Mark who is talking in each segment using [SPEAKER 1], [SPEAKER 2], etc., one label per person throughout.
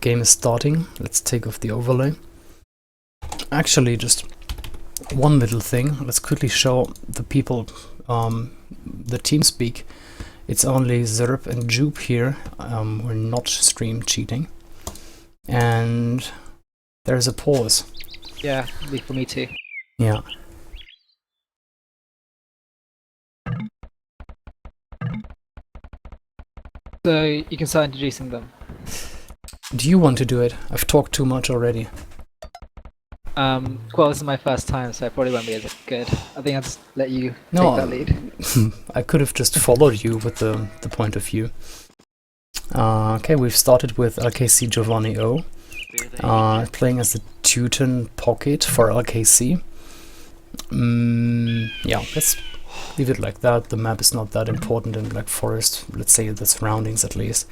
[SPEAKER 1] game is starting. Let's take off the overlay. Actually, just one little thing. Let's quickly show the people the TeamSpeak. It's only Serp and Jupe here. We're not stream cheating. And there's a pause.
[SPEAKER 2] Yeah, for me too.
[SPEAKER 1] Yeah.
[SPEAKER 2] So you can start introducing them.
[SPEAKER 1] Do you want to do it? I've talked too much already.
[SPEAKER 2] Well, this is my first time, so I probably won't be as good. I think I'll just let you take that lead.
[SPEAKER 1] I could have just followed you with the point of view. Okay, we've started with LKC Giovanni O. Playing as the Teuton Pocket for LKC. Yeah, let's leave it like that. The map is not that important in Black Forest. Let's say the surroundings at least.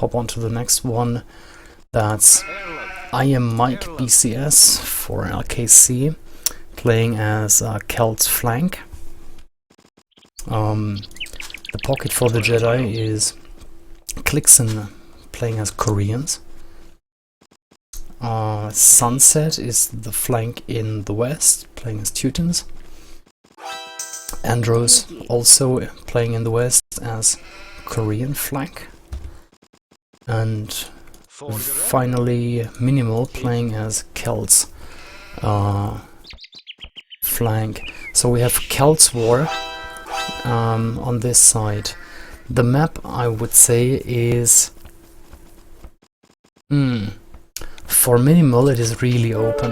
[SPEAKER 1] Hop on to the next one. That's I am Mike BCS for LKC, playing as Celt's flank. The pocket for the Jedi is Clixon, playing as Koreans. Sunset is the flank in the west, playing as Teutons. Andros also playing in the west as Korean flank. And finally Minimal playing as Celt's flank. So we have Celt's War on this side. The map, I would say, is for Minimal it is really open.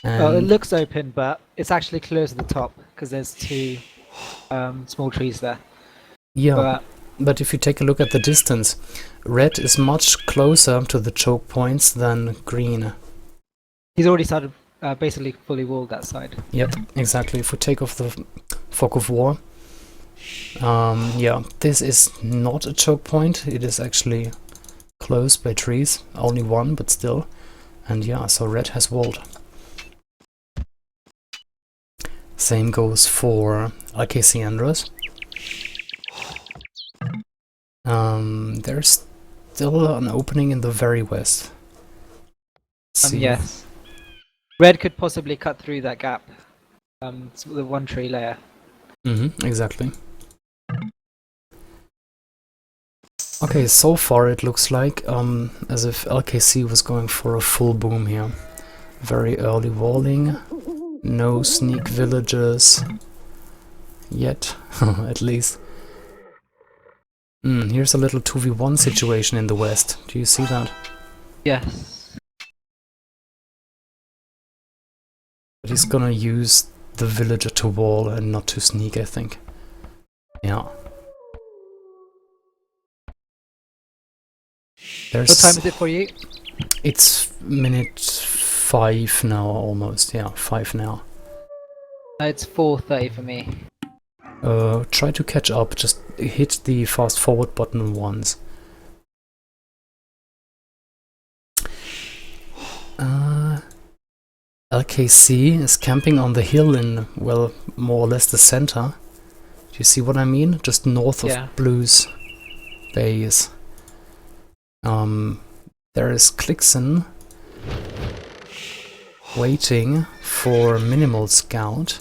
[SPEAKER 2] Well, it looks open, but it's actually close to the top because there's two small trees there.
[SPEAKER 1] Yeah, but if you take a look at the distance, red is much closer to the choke points than green.
[SPEAKER 2] He's already started basically fully walled that side.
[SPEAKER 1] Yep, exactly. If we take off the fog of war, yeah, this is not a choke point. It is actually closed by trees. Only one, but still. And yeah, so red has walled. Same goes for LKC Andros. There's still an opening in the very west.
[SPEAKER 2] Yes. Red could possibly cut through that gap. The one tree layer.
[SPEAKER 1] Exactly. Okay, so far it looks like as if LKC was going for a full boom here. Very early walling. No sneak villages yet, at least. Here's a little 2v1 situation in the west. Do you see that?
[SPEAKER 2] Yes.
[SPEAKER 1] But he's gonna use the villager to wall and not to sneak, I think. Yeah.
[SPEAKER 2] What time is it for you?
[SPEAKER 1] It's minute 5 now, almost. Yeah, 5 now.
[SPEAKER 2] It's 4:30 for me.
[SPEAKER 1] Try to catch up, just hit the fast forward button once. LKC is camping on the hill in, well, more or less the center. Do you see what I mean? Just north of Blue's base. There is Clixon waiting for Minimal Scout.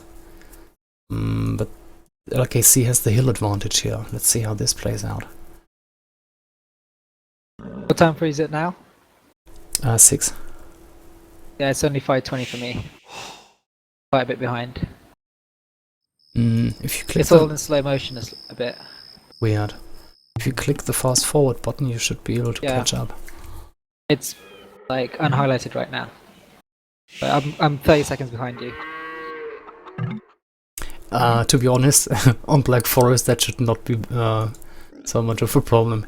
[SPEAKER 1] But LKC has the hill advantage here. Let's see how this plays out.
[SPEAKER 2] What time for you is it now?
[SPEAKER 1] 6.
[SPEAKER 2] Yeah, it's only 5:20 for me. Quite a bit behind.
[SPEAKER 1] If you click
[SPEAKER 2] it's all in slow motion a bit.
[SPEAKER 1] Weird. If you click the fast forward button, you should be able to catch up.
[SPEAKER 2] It's like unhighlighted right now. But I'm 30 seconds behind you.
[SPEAKER 1] To be honest, on Black Forest that should not be so much of a problem.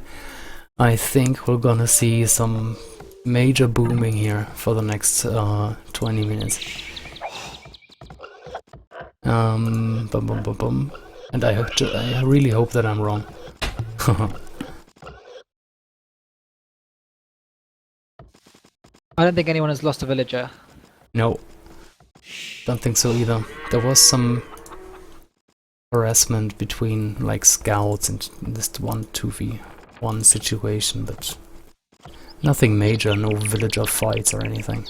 [SPEAKER 1] I think we're gonna see some major booming here for the next 20 minutes. Bum, bum, bum, bum. And I really hope that I'm wrong.
[SPEAKER 2] I don't think anyone has lost a villager.
[SPEAKER 1] No, don't think so either. There was some harassment between like scouts and this 1-2v1 situation, but nothing major, no villager fights or anything.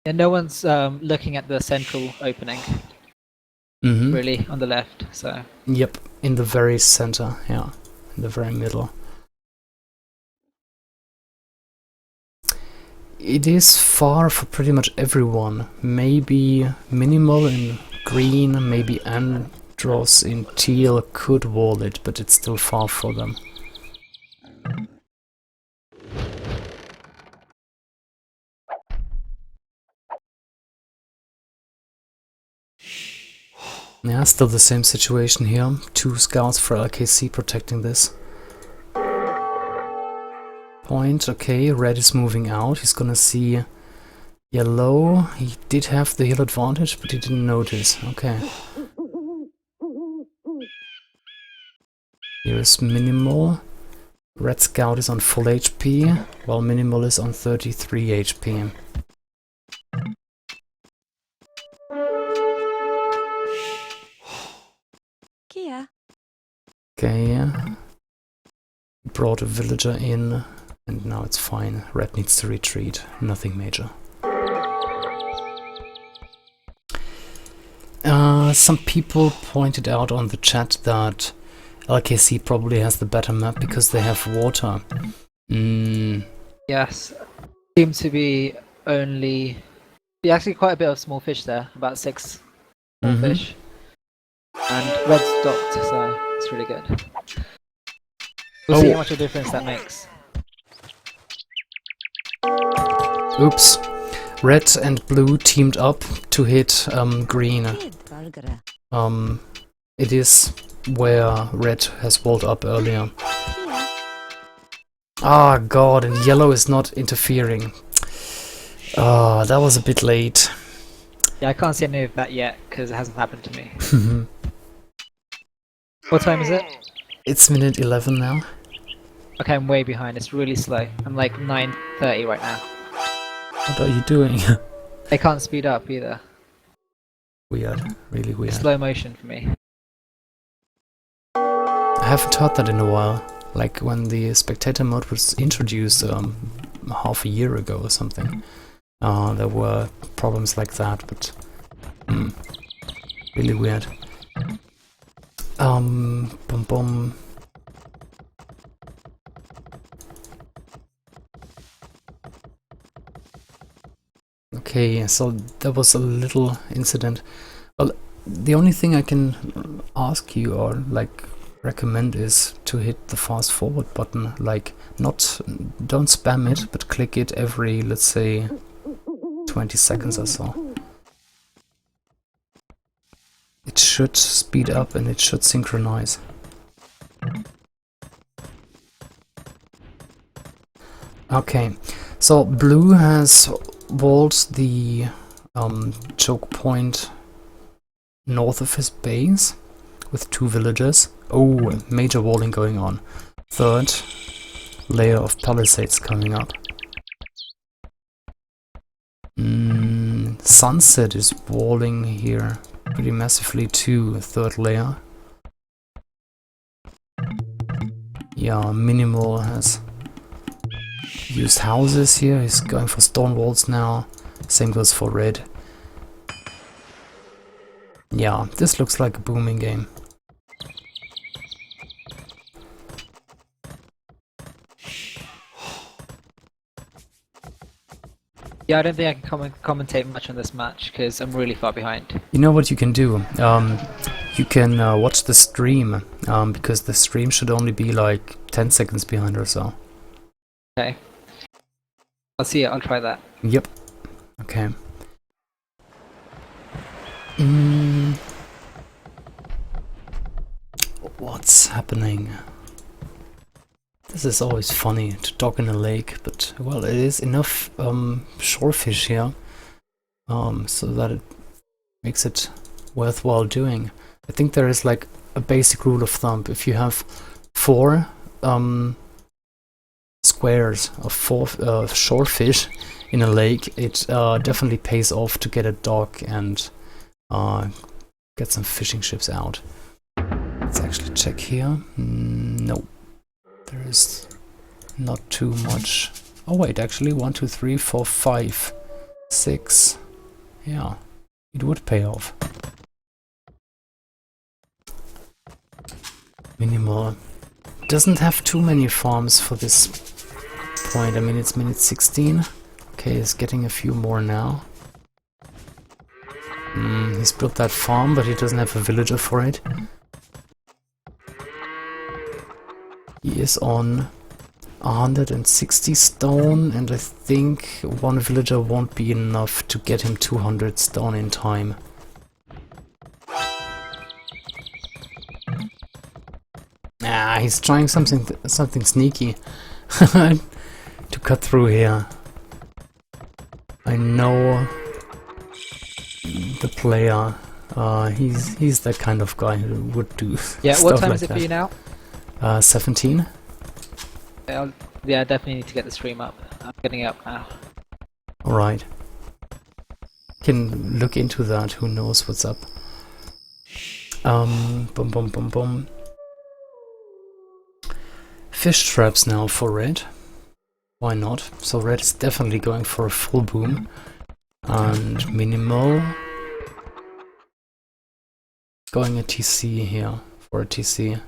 [SPEAKER 2] And no one's looking at the central opening, really, on the left, so...
[SPEAKER 1] Yep, in the very center, yeah, in the very middle. It is far for pretty much everyone. Maybe Minimal in green, maybe Andros in teal could wall it, but it's still far for them. Yeah, still the same situation here. 2 scouts for LKC protecting this point. Okay, red is moving out. He's gonna see yellow. He did have the hill advantage, but he didn't notice. Okay. Here's Minimal. Red scout is on full HP, while Minimal is on 33 HP. Okay, brought a villager in, and now it's fine. Red needs to retreat, nothing major. Some people pointed out on the chat that LKC probably has the better map because they have water.
[SPEAKER 2] Yes, seems to be only... Yeah, actually quite a bit of small fish there, about 6 small fish. And red's docked, so it's really good. We'll see how much of a difference that makes.
[SPEAKER 1] Oops. Red and blue teamed up to hit green. It is where red has walled up earlier. Ah, god, and yellow is not interfering. Ah, that was a bit late.
[SPEAKER 2] Yeah, I can't see any of that yet, because it hasn't happened to me. What time is it?
[SPEAKER 1] It's minute 11 now.
[SPEAKER 2] Okay, I'm way behind. It's really slow. I'm like 9:30 right now.
[SPEAKER 1] What are you doing?
[SPEAKER 2] I can't speed up either.
[SPEAKER 1] Weird, really weird.
[SPEAKER 2] Slow motion for me.
[SPEAKER 1] I haven't heard that in a while. Like when the spectator mode was introduced half a year ago or something. There were problems like that, but really weird. Boom. Okay, so there was a little incident. Well, the only thing I can ask you or like recommend is to hit the fast forward button. Like, don't spam it, but click it every, let's say, 20 seconds or so. It should speed up and it should synchronize. Okay, so blue has walled the choke point north of his base with 2 villagers. Oh, major walling going on. 3rd layer of palisades coming up. Sunset is walling here pretty massively too, 3rd layer. Yeah, Minimal has used houses here, he's going for stone walls now. Same goes for red. Yeah, this looks like a booming game.
[SPEAKER 2] Yeah, I don't think I can commentate much on this match because I'm really far behind.
[SPEAKER 1] You know what you can do? You can watch the stream, because the stream should only be like 10 seconds behind or so.
[SPEAKER 2] Okay. I'll see it, I'll try that.
[SPEAKER 1] Yep. Okay. What's happening? This is always funny to dock in a lake, but well, it is enough shorefish here, so that it makes it worthwhile doing. I think there is like a basic rule of thumb. If you have 4 squares of 4 shorefish in a lake, it definitely pays off to get a dock and get some fishing ships out. Let's actually check here. No, there is not too much. Oh wait, actually 1, 2, 3, 4, 5, 6. Yeah, it would pay off. Minimal. Doesn't have too many farms for this point. I mean, it's minute 16. Okay, he's getting a few more now. He's built that farm, but he doesn't have a villager for it. He is on 160 stone, and I think one villager won't be enough to get him 200 stone in time. Ah, he's trying something sneaky to cut through here. I know the player. He's that kind of guy who would do.
[SPEAKER 2] Yeah,
[SPEAKER 1] stuff
[SPEAKER 2] what time
[SPEAKER 1] like
[SPEAKER 2] is it
[SPEAKER 1] that.
[SPEAKER 2] for you now?
[SPEAKER 1] 17.
[SPEAKER 2] Yeah, I definitely need to get the stream up. I'm getting it up now.
[SPEAKER 1] Alright. Can look into that, who knows what's up. Boom, boom, boom, boom. Fish traps now for red. Why not? So red is definitely going for a full boom. And minimal. Going a TC here, for a TC.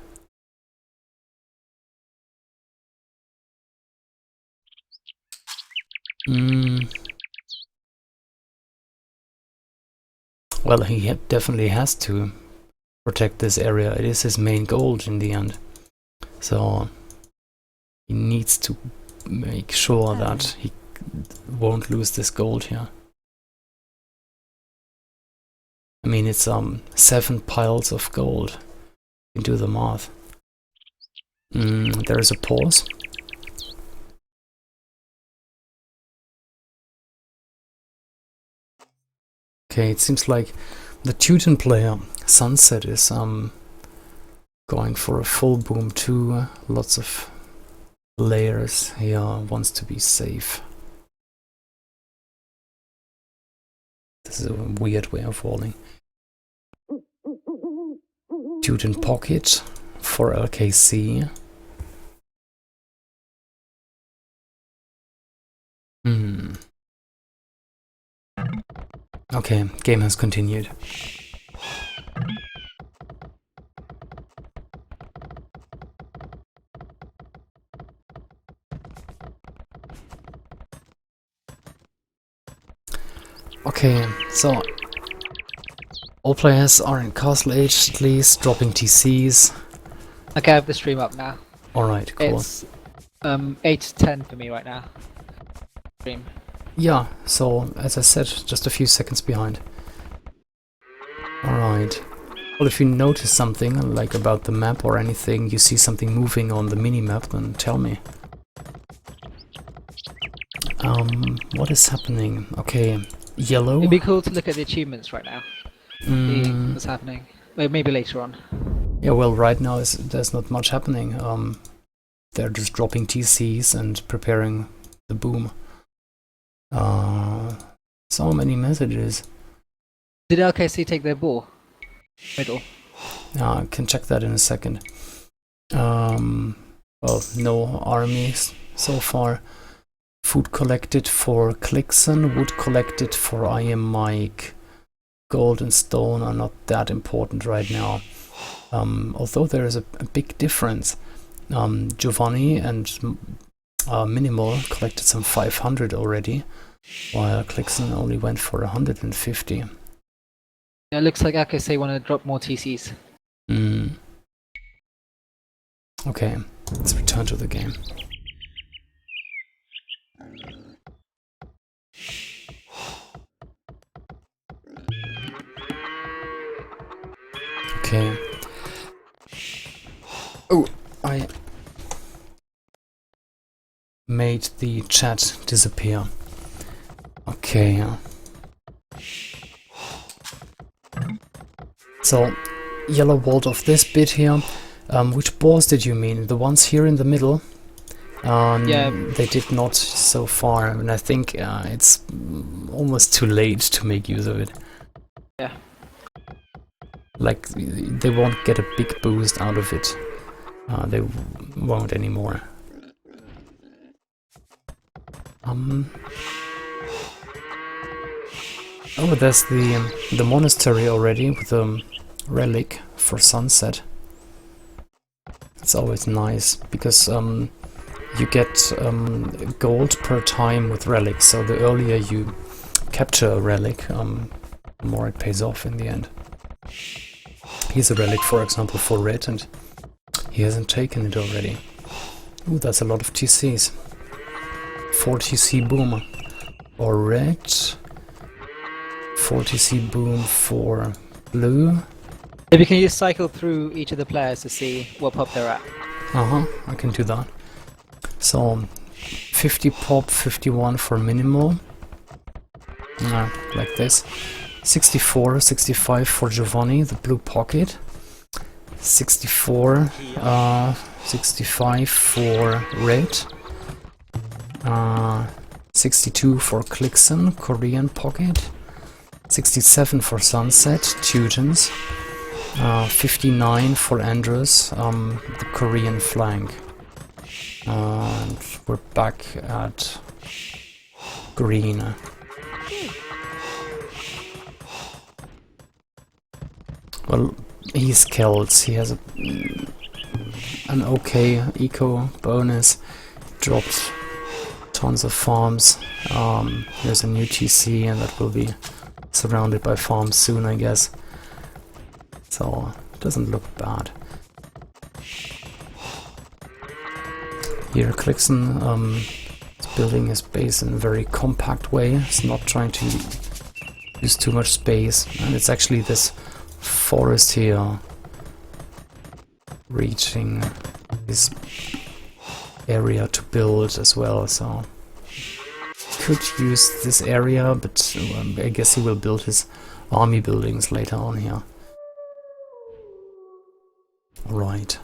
[SPEAKER 1] Well, he definitely has to protect this area. It is his main goal in the end. So he needs to make sure that he won't lose this gold here. I mean, it's 7 piles of gold. You can do the math. There is a pause. Okay, it seems like the Teuton player, Sunset, is going for a full boom too. Lots of layers. He wants to be safe. This is a weird way of falling. Teuton pocket for LKC. Okay, game has continued. Okay, so all players are in castle age at least, dropping TCs.
[SPEAKER 2] Okay, I have the stream up now.
[SPEAKER 1] Alright, cool.
[SPEAKER 2] It's 8 to 10 for me right now. Stream.
[SPEAKER 1] Yeah, so as I said, just a few seconds behind. Alright. Well, if you notice something, like about the map or anything, you see something moving on the mini-map, then tell me. What is happening? Okay, yellow.
[SPEAKER 2] It'd be cool to look at the achievements right now. See what's happening. Maybe later on.
[SPEAKER 1] Yeah, well, right now there's not much happening. They're just dropping TCs and preparing the boom. So many messages.
[SPEAKER 2] Did LKC take their ball? Middle.
[SPEAKER 1] I can check that in a second. Well, no armies so far. Food collected for Clixon, wood collected for I Am Mike. Gold and stone are not that important right now. Although there is a big difference. Giovanni and Minimal collected some 500 already, while Clixon only went for 150.
[SPEAKER 2] Yeah, it looks like LKC want to drop more TCs.
[SPEAKER 1] Okay, let's return to the game. Okay. Oh, I made the chat disappear. Okay. So, yellow walled off this bit here. Which boars did you mean? The ones here in the middle?
[SPEAKER 2] Yeah.
[SPEAKER 1] They did not so far, and I think it's almost too late to make use of it.
[SPEAKER 2] Yeah.
[SPEAKER 1] Like, they won't get a big boost out of it. They won't anymore. Oh, there's the monastery already with a relic for sunset. It's always nice because you get gold per time with relics. So the earlier you capture a relic, the more it pays off in the end. Here's a relic, for example, for red, and he hasn't taken it already. Ooh, that's a lot of TCs. 4 TC boom or red. 4 TC boom for blue.
[SPEAKER 2] Maybe can you cycle through each of the players to see what pop they're at?
[SPEAKER 1] I can do that. So 50 pop, 51 for minimal. Like this. 64, 65 for Giovanni, the blue pocket. 64, 65 for red. 62 for Clixon, Korean pocket. 67 for sunset, Teutons. 59 for Andros, the Korean flank. And we're back at green. Well, he's Celts. He has an okay eco bonus. Dropped tons of farms. There's a new TC, and that will be surrounded by farms soon, I guess. So it doesn't look bad. Here, Clixon is building his base in a very compact way. It's not trying to use too much space, and it's actually this forest here reaching this area to build as well, so could use this area, but I guess he will build his army buildings later on here. Right.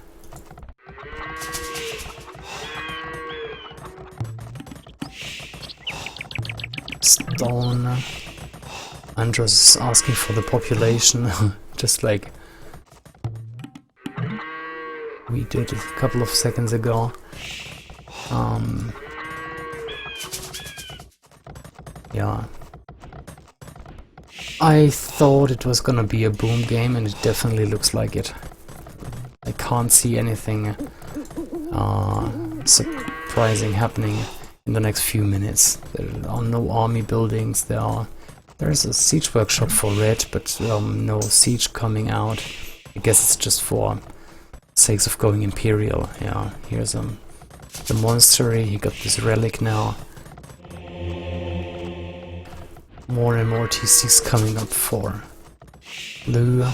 [SPEAKER 1] Stone. Andros is asking for the population, just like we did a couple of seconds ago. Yeah. I thought it was gonna be a boom game, and it definitely looks like it. I can't see anything surprising happening in the next few minutes. There are no army buildings. There's a siege workshop for red, but no siege coming out. I guess it's just for sakes of going imperial. Yeah, here's the monastery. He got this relic now. More and more TCs coming up for blue.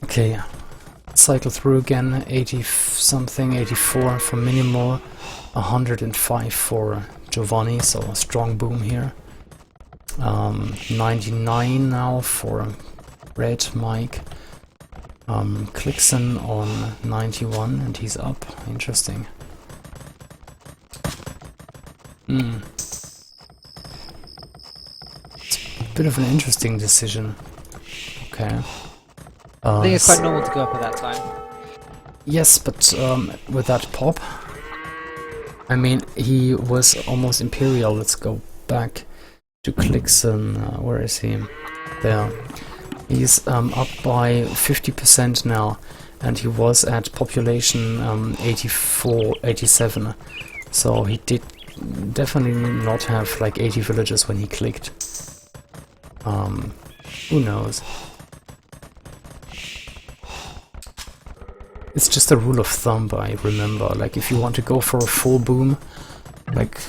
[SPEAKER 1] Okay, cycle through again. 80 something, 84 for minimal, 105 for Giovanni, so a strong boom here. 99 now for red Mike. Clixon on 91, and he's up. Interesting. Bit of an interesting decision. Okay.
[SPEAKER 2] I think it's quite normal to go up at that time.
[SPEAKER 1] Yes, but with that pop, I mean, he was almost imperial. Let's go back to Clixon. Where is he? There. He's up by 50% now, and he was at population 84, 87. So he did definitely not have like 80 villages when he clicked. Who knows? It's just a rule of thumb, I remember. Like, if you want to go for a full boom, like,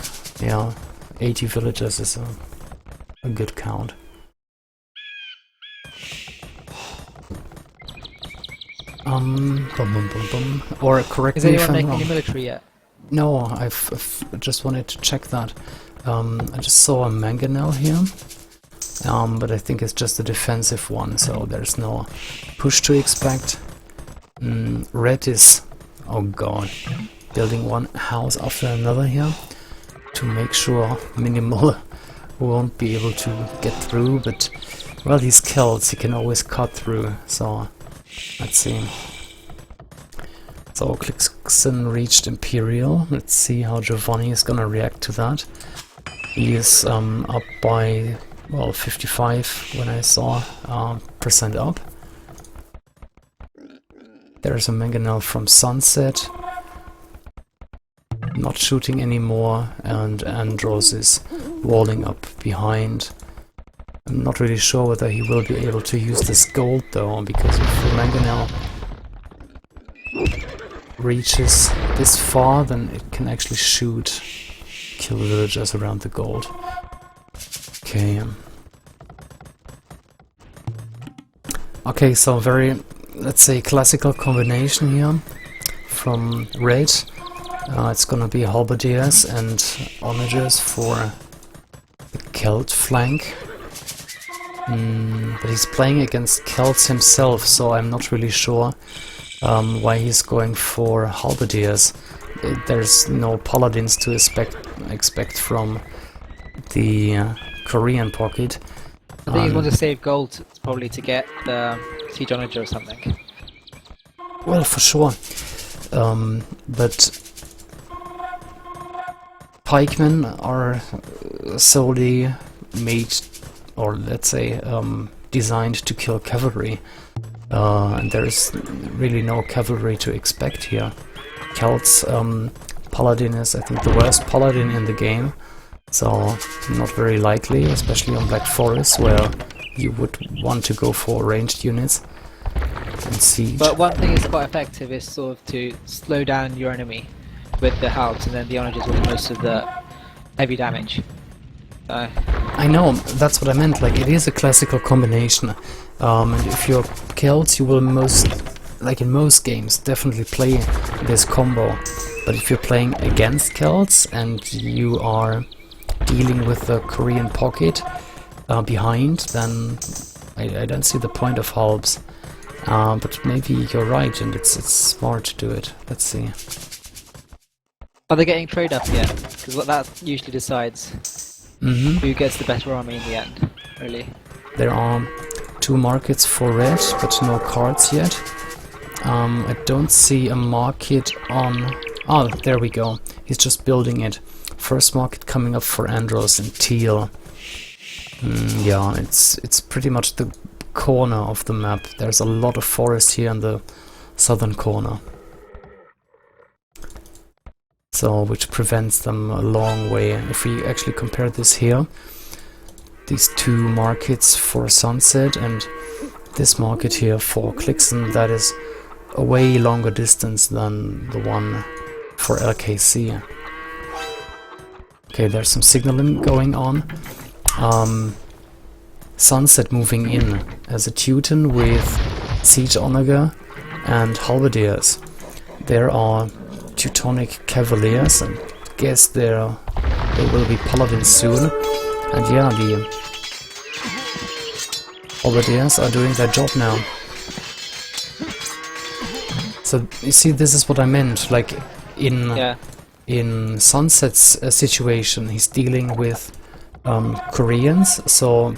[SPEAKER 1] yeah, 80 villages is a good count. Or correct me if I'm wrong.
[SPEAKER 2] Is anyone making any military yet?
[SPEAKER 1] No, I've just wanted to check that. I just saw a mangonel here, but I think it's just a defensive one, so there's no push to expect. Red is, oh god, building one house after another here to make sure minimal won't be able to get through, but Well, these Celts he can always cut through, so let's see. So Clixon reached Imperial. Let's see how Giovanni is gonna react to that. He is up by, well, 55 when I saw percent up. There's a mangonel from Sunset. Not shooting anymore, and Andros is walling up behind. I'm not really sure whether he will be able to use this gold though, because if the mangonel reaches this far, then it can actually shoot, kill villagers around the gold. Okay. Okay, so very, let's say, classical combination here from Red. It's gonna be halberdiers and onagers for the Celt flank. But he's playing against Celts himself, so I'm not really sure why he's going for halberdiers. There's no paladins to expect from the Korean pocket.
[SPEAKER 2] I think he's going to save gold, probably to get the siege onager or something.
[SPEAKER 1] Well, for sure. But pikemen are solely made, or let's say designed to kill cavalry, and there's really no cavalry to expect here. Celts paladin is, I think, the worst paladin in the game, so not very likely, especially on Black Forest, where you would want to go for ranged units and siege.
[SPEAKER 2] But one thing is quite effective is sort of to slow down your enemy with the halbs, and then the onagers will do most of the heavy damage. So.
[SPEAKER 1] I know, that's what I meant, like, it is a classical combination, and if you're Celts, you will like in most games, definitely play this combo. But if you're playing against Celts and you are dealing with the Korean pocket behind, then I don't see the point of halbs. But maybe you're right, and it's smart to do it. Let's see.
[SPEAKER 2] Are they getting trade up yet? Because what that usually decides who gets the better army in the end, really.
[SPEAKER 1] There are 2 markets for red, but no cards yet. I don't see a market on... Oh, there we go. He's just building it. First market coming up for Andros and teal. Yeah, it's pretty much the corner of the map. There's a lot of forest here in the southern corner. So, which prevents them a long way. If we actually compare this here, these 2 markets for Sunset and this market here for Clixon, that is a way longer distance than the one for LKC. Okay, there's some signaling going on. Sunset moving in as a Teuton with siege onager and halberdiers. There are Teutonic cavaliers, and guess there will be paladins soon. And yeah, the halberdiers are doing their job now. So you see, this is what I meant. Like in Sunset's situation, he's dealing with Koreans, so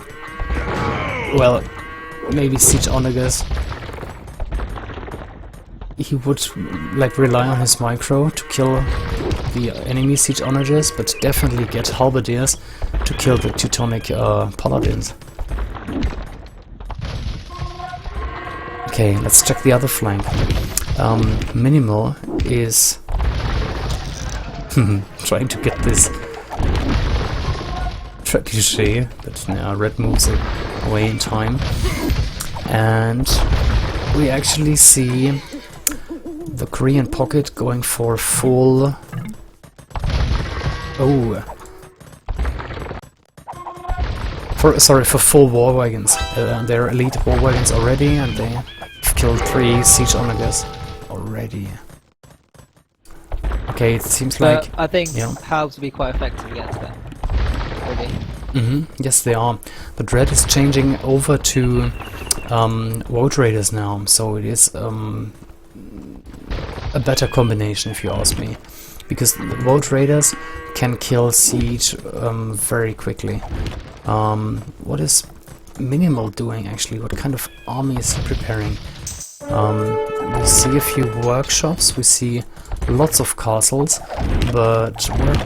[SPEAKER 1] well, maybe siege onagers. He would like rely on his micro to kill the enemy siege onagers, but definitely get halberdiers to kill the Teutonic paladins. Okay, let's check the other flank. Minimal is trying to get this trebuchet, but now red moves it away in time, and we actually see the Korean pocket going for full... for full war wagons. They're elite war wagons already, and they killed 3 siege onagers already. Okay, it seems like...
[SPEAKER 2] I think halbs will be quite effective against them. Really.
[SPEAKER 1] Yes, they are. But red is changing over to Road Raiders now, so it is a better combination, if you ask me, because the Road Raiders can kill siege very quickly. What is Minimal doing actually? What kind of army is he preparing? We see a few workshops, we see lots of castles, but where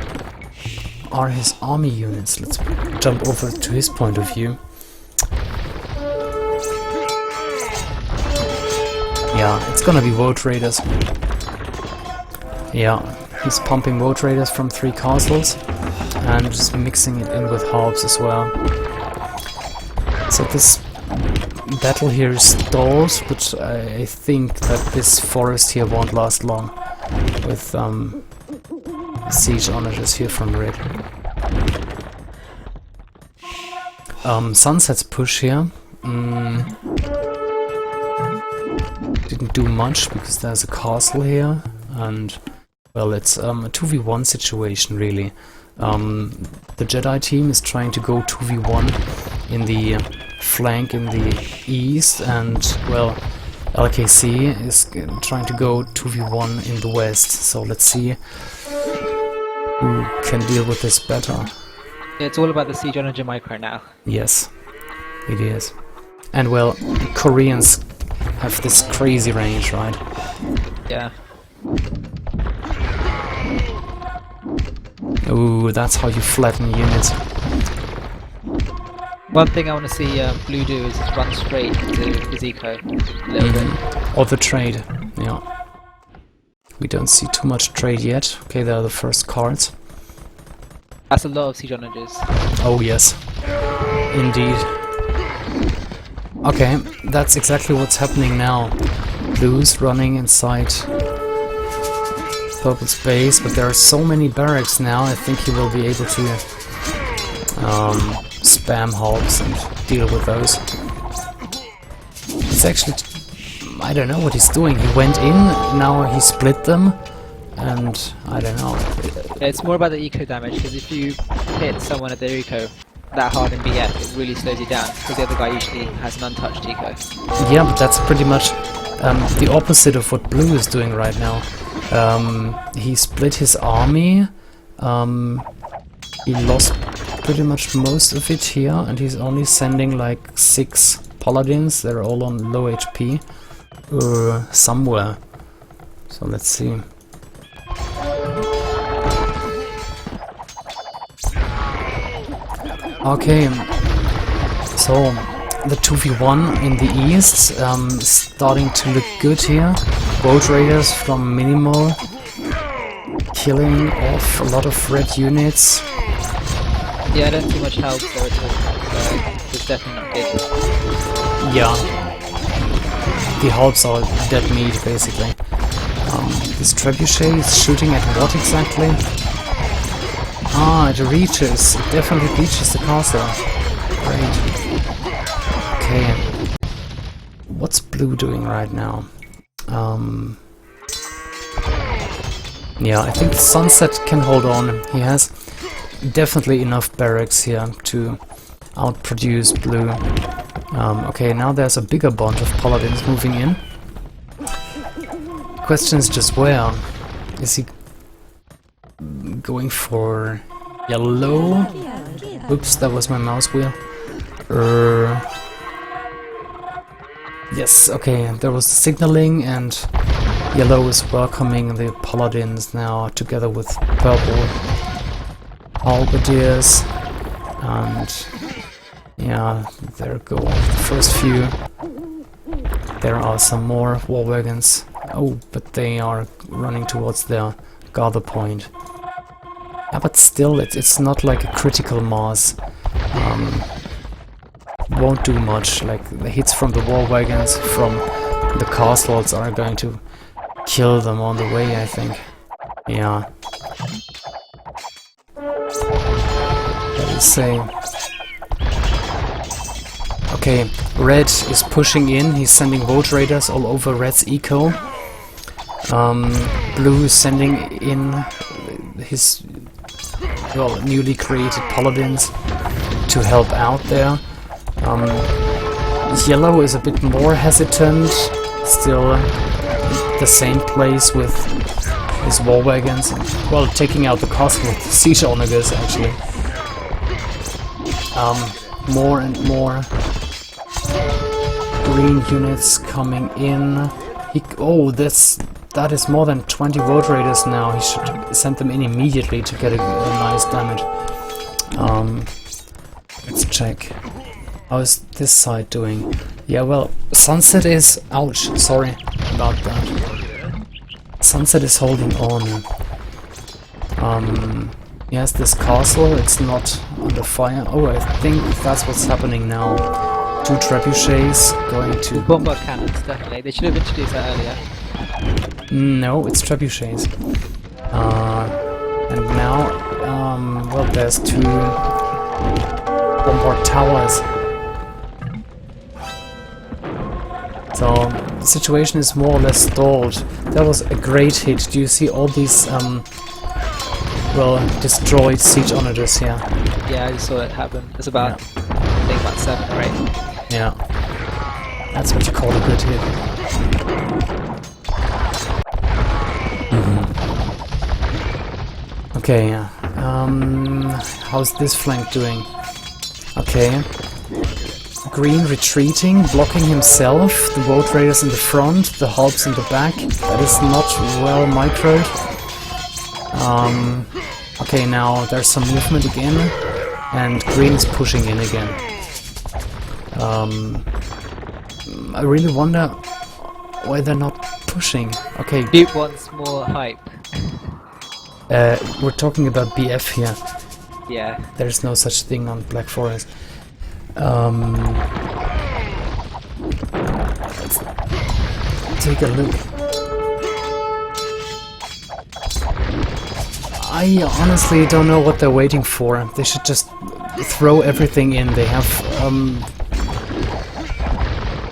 [SPEAKER 1] are his army units? Let's jump over to his point of view. Yeah, it's gonna be Vote Raiders. Yeah, he's pumping Vote Raiders from 3 castles and just mixing it in with harps as well. So this battle here is stalled, but I think that this forest here won't last long with siege onagers here from red. Sunset's push here didn't do much because there's a castle here, and well, it's a 2v1 situation really. The Jedi team is trying to go 2v1 in the flank in the east, and well, LKC is trying to go 2v1 in the west, so let's see who can deal with this better.
[SPEAKER 2] Yeah, it's all about the siege onager micro now.
[SPEAKER 1] Yes, it is. And well, Koreans have this crazy range, right?
[SPEAKER 2] Yeah.
[SPEAKER 1] Ooh, that's how you flatten units.
[SPEAKER 2] One thing I want to see Blue do is just run straight into his eco a little bit.
[SPEAKER 1] Or the trade, yeah. We don't see too much trade yet. Okay, there are the first cards.
[SPEAKER 2] That's a lot of siege onagers.
[SPEAKER 1] Oh yes, indeed. Okay, that's exactly what's happening now. Blue's running inside Purple's base, but there are so many barracks now, I think he will be able to spam hogs and deal with those. It's actually... I don't know what he's doing. He went in, now he split them, and I don't know.
[SPEAKER 2] Yeah, it's more about the eco damage, because if you hit someone at their eco that hard in BF, it really slows you down, because the other guy usually has an untouched eco.
[SPEAKER 1] Yeah, but that's pretty much the opposite of what Blue is doing right now. He split his army, he lost pretty much most of it here, and he's only sending like 6 paladins. They're all on low HP somewhere. So let's see. Okay, so the 2v1 in the east is starting to look good here. Boat Raiders from Minimal killing off a lot of red units.
[SPEAKER 2] Yeah, I don't see much help there at all, so it's definitely not good.
[SPEAKER 1] Yeah, the hulks are dead meat basically. This trebuchet is shooting at what exactly? Ah, it reaches, it definitely reaches the castle. Great. Okay, what's Blue doing right now? Yeah, I think Sunset can hold on. He has definitely enough barracks here to outproduce Blue. Okay, now there's a bigger bunch of paladins moving in. Question is just where? Is he going for yellow? Oops, that was my mouse wheel. Yes, okay, there was the signaling, and yellow is welcoming the paladins now together with purple halberdiers, and yeah, there go the first few. There are some more war wagons. Oh, but they are running towards their gather point. Yeah, but still, it's not like a critical mass. Won't do much. Like the hits from the war wagons from the castles are going to kill them on the way, I think. Yeah. Let me say. Okay, Red is pushing in. He's sending Vote Raiders all over Red's eco. Blue is sending in his newly created paladins to help out there. Yellow is a bit more hesitant, still the same place with his war wagons, well, taking out the castle with siege onagers actually. More and more Green units coming in. That is more than 20 Road Raiders now. He should send them in immediately to get a nice damage. Let's check. How is this side doing? Yeah, well, Sunset is... Ouch, sorry about that. Sunset is holding on. Yes, this castle, it's not under fire. Oh, I think that's what's happening now. 2 trebuchets going to...
[SPEAKER 2] Bombard cannons, definitely. They should have introduced that earlier.
[SPEAKER 1] No, it's trebuchets. And now, well, there's 2 bombard towers. So, the situation is more or less stalled. That was a great hit. Do you see all these, well, destroyed siege onagers here?
[SPEAKER 2] Yeah, I just saw it happen. There's about, I think about 7 or 8.
[SPEAKER 1] Yeah. That's what you call a good hit. Okay, how's this flank doing? Okay. Green retreating, blocking himself, the Road Raiders in the front, the Hulks in the back. That is not well microed. Okay, now there's some movement again, and Green is pushing in again. I really wonder why they're not pushing. Okay.
[SPEAKER 2] Duke wants more hype.
[SPEAKER 1] We're talking about BF here.
[SPEAKER 2] Yeah.
[SPEAKER 1] There's no such thing on Black Forest. Let's take a look. I honestly don't know what they're waiting for. They should just throw everything in. They have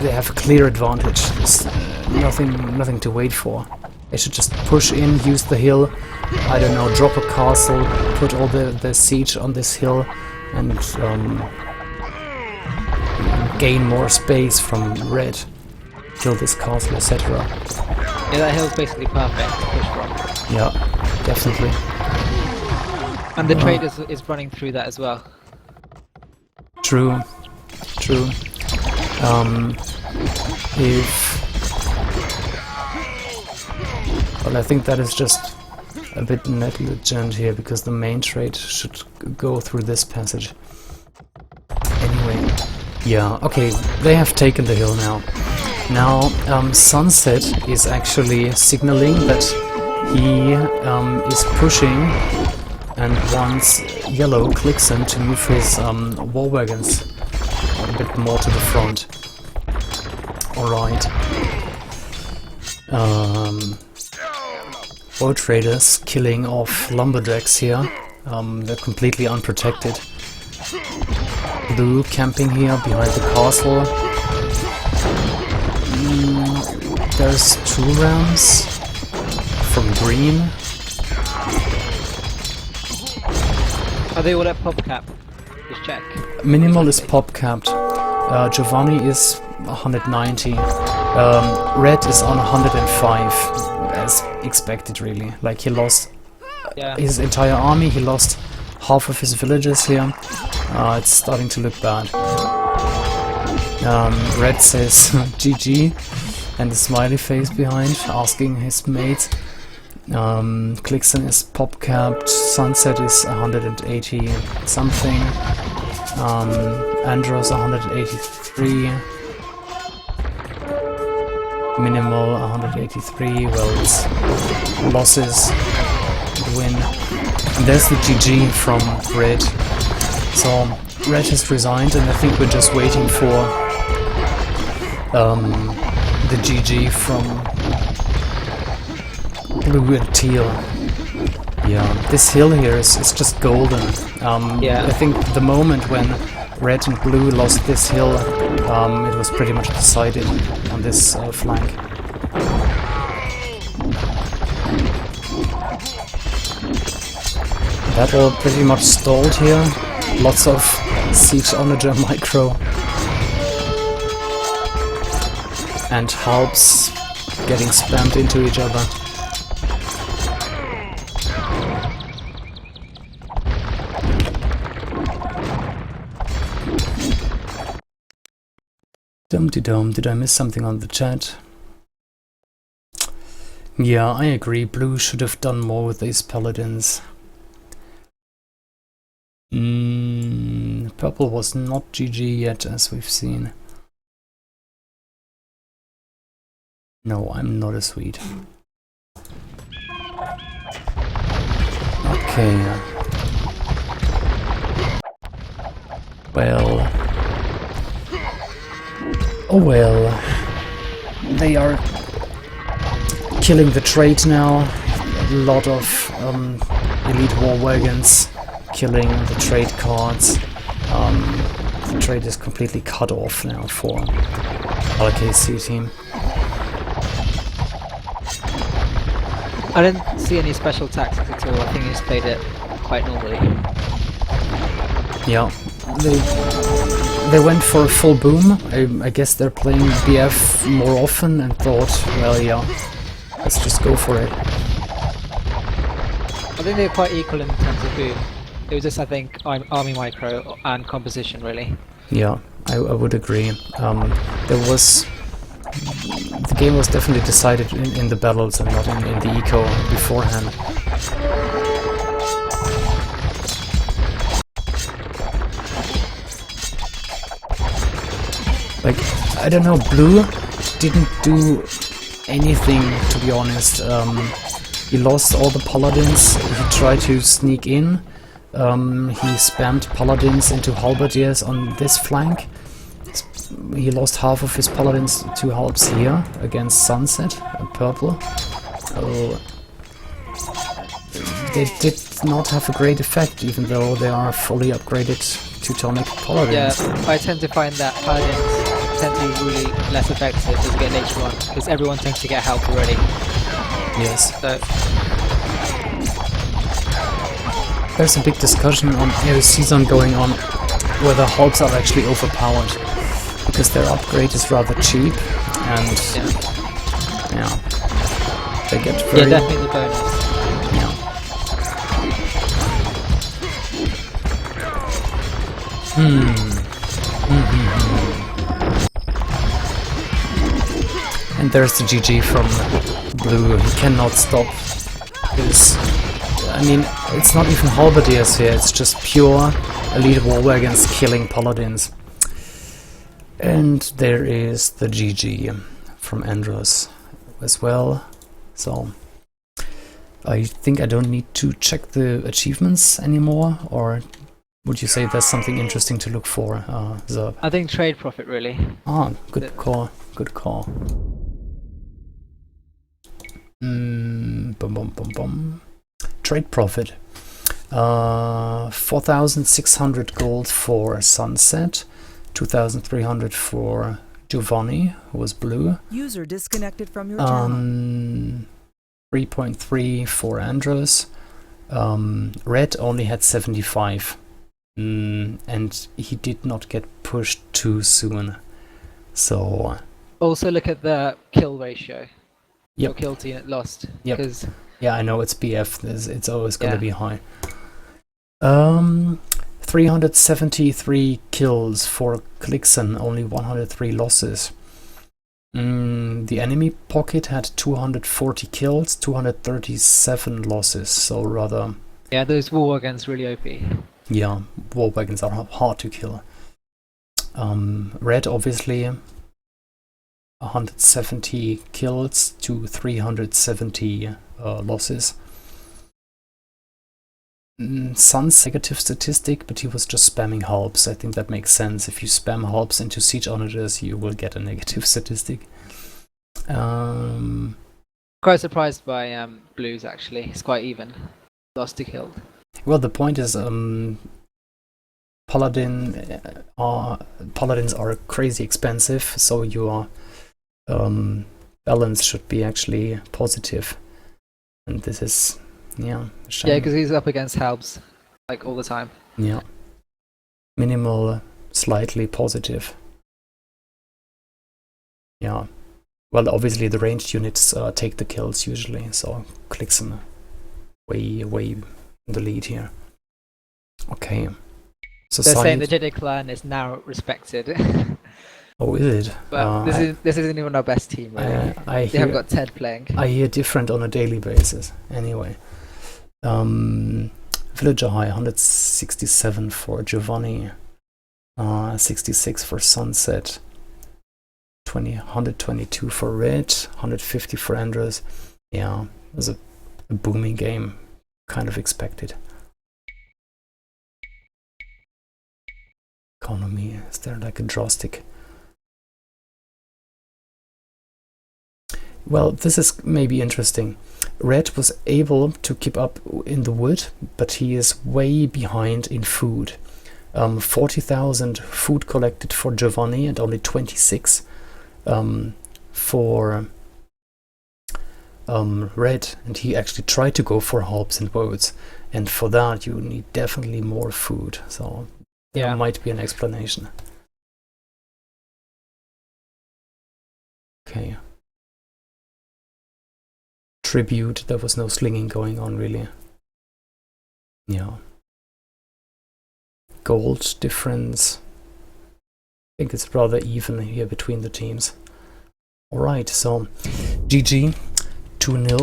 [SPEAKER 1] a clear advantage. There's nothing to wait for. They should just push in, use the hill. I don't know, drop a castle, put all the siege on this hill, and gain more space from red. Kill this castle, etc.
[SPEAKER 2] Yeah, that hill's basically perfect to push from.
[SPEAKER 1] Yeah, definitely.
[SPEAKER 2] And the trade is running through that as well.
[SPEAKER 1] True. True. Well, I think that is just a bit negligent here, because the main trade should go through this passage. Anyway, yeah, okay, they have taken the hill now. Now, Sunset is actually signaling that he is pushing, and once Yellow clicks him to move his war wagons a bit more to the front. Alright. Road Raiders killing off lumberjacks here. They're completely unprotected. Blue camping here behind the castle. There's 2 rams from green.
[SPEAKER 2] Are they all at pop cap? Just check.
[SPEAKER 1] Minimal is pop capped. Giovanni is 190. Red is on 105, as expected really. Like, he lost his entire army, he lost half of his villages here. It's starting to look bad. Red says GG, and a smiley face behind, asking his mates. Clixon is pop capped, Sunset is 180 something, Andros 183, Minimal 183, well, it's losses, win. And there's the GG from Red. So Red has resigned, and I think we're just waiting for the GG from Blue and Teal. Yeah, this hill here is just golden. I think the moment when Red and Blue lost this hill, it was pretty much decided on this flank. That all pretty much stalled here. Lots of siege onager micro. And halps getting spammed into each other. Dum-de-dum, did I miss something on the chat? Yeah, I agree. Blue should have done more with these paladins. Purple was not GG yet, as we've seen. No, I'm not a Swede. Okay. Well. Oh well. They are killing the trade now. A lot of elite war wagons killing the trade cards. The trade is completely cut off now for LKC team.
[SPEAKER 2] I didn't see any special tactics at all. I think he's played it quite normally.
[SPEAKER 1] Yeah, they went for a full boom. I guess they're playing BF more often and thought, well, yeah, let's just go for it.
[SPEAKER 2] I think they're quite equal in terms of boom. It was just, I think, army micro and composition, really.
[SPEAKER 1] Yeah, I would agree. The game was definitely decided in the battles and not in the eco beforehand. Like, I don't know, Blue didn't do anything, to be honest. He lost all the paladins, he tried to sneak in, he spammed paladins into halberdiers on this flank. He lost half of his paladins to halbs here against Sunset and Purple. They did not have a great effect, even though they are fully upgraded Teutonic paladins.
[SPEAKER 2] Yeah, I tend to find that paladins tend to be really less effective as you get later on, because everyone tends to get help already.
[SPEAKER 1] Yes.
[SPEAKER 2] So
[SPEAKER 1] there's a big discussion on AoC zone going on whether halbs are actually overpowered, because their upgrade is rather cheap and yeah, they get very...
[SPEAKER 2] Yeah, definitely the bonus.
[SPEAKER 1] Yeah. And there's the GG from Blue. He cannot stop his... I mean, it's not even halberdiers here, it's just pure elite war wagons killing paladins. And there is the GG from Andros as well. So I think I don't need to check the achievements anymore, or would you say there's something interesting to look for, Serp?
[SPEAKER 2] I think trade profit, really.
[SPEAKER 1] Ah, good call, good call. Trade profit. 4,600 gold for Sunset, 2,300 for Giovanni, who was Blue.
[SPEAKER 3] User disconnected from your channel.
[SPEAKER 1] 3.3 for Andros. Red only had 75. And he did not get pushed too soon. So...
[SPEAKER 2] Also look at the kill ratio.
[SPEAKER 1] Yep.
[SPEAKER 2] Your kill team lost.
[SPEAKER 1] Yep. Yeah, I know it's BF. It's always going to be high. 373 kills for Clixon, only 103 losses. The enemy pocket had 240 kills, 237 losses, so rather...
[SPEAKER 2] Yeah, those war wagons really OP.
[SPEAKER 1] Yeah, war wagons are hard to kill. Red, obviously, 170 kills to 370 losses. Sun's negative statistic, but he was just spamming halbs. I think that makes sense. If you spam halbs into siege onagers, you will get a negative statistic.
[SPEAKER 2] Quite surprised by Blues, actually. It's quite even. Lost to killed.
[SPEAKER 1] Well, the point is, paladins are crazy expensive, so your balance should be actually positive. And this is... yeah, shame.
[SPEAKER 2] Yeah, because he's up against halbs like all the time.
[SPEAKER 1] Yeah, minimal, slightly positive. Yeah, well, obviously the ranged units take the kills usually, so Clixon way in the lead here. Okay, so
[SPEAKER 2] they're saying the Jedi clan is now respected.
[SPEAKER 1] Oh, is it?
[SPEAKER 2] But this isn't even our best team, really.
[SPEAKER 1] I
[SPEAKER 2] They haven't got Ted playing.
[SPEAKER 1] I hear different on a daily basis. Anyway, Villager High 167 for Giovanni, 66 for Sunset, 122 for Red, 150 for Andres. Yeah, it was a booming game, kind of expected. Economy, is there like a draw stick? Well, this is maybe interesting. Red was able to keep up in the wood, but he is way behind in food. 40,000 food collected for Giovanni and only 26 for Red, and he actually tried to go for hobs and boats, and for that you need definitely more food, so there might be an explanation. Okay. Tribute, there was no slinging going on really. Yeah. Gold difference. I think it's rather even here between the teams. Alright, so GG, 2-0.